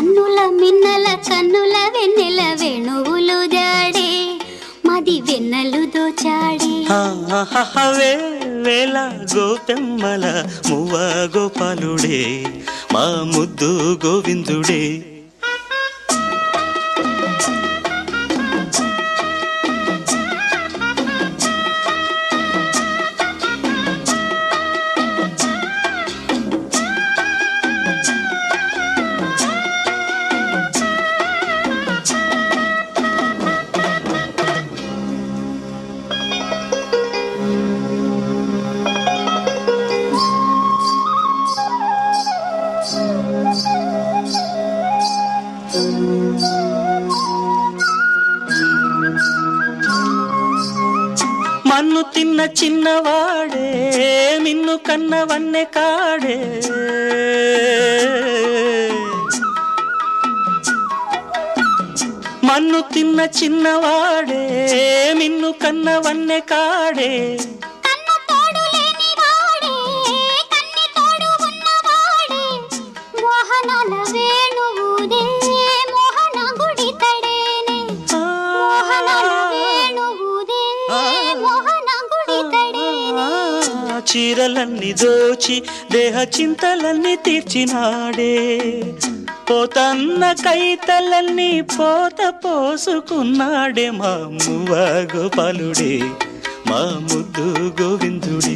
కన్నుల మిన్నల కన్నుల వెన్నెల వేణువులు జాడే మది వెన్నెలు దోచాడే వేల గోపెమ్మల మువ్వ గోపాలుడే మా ముద్దు గోవిందుడే. మన్ను తిన్న చిన్నవాడే నిన్ను కన్నవన్నె కాడే మన్ను తిన్న చిన్నవాడే నిన్ను కన్నవన్నె కాడే చీరలన్నీ దోచి దేహ చింతలన్నీ తీర్చినాడే పోతన్న కైతలన్నీ పోత పోసుకున్నాడే మా మువ్వ గోపాలుడే మా ముద్దు గోవిందుడే.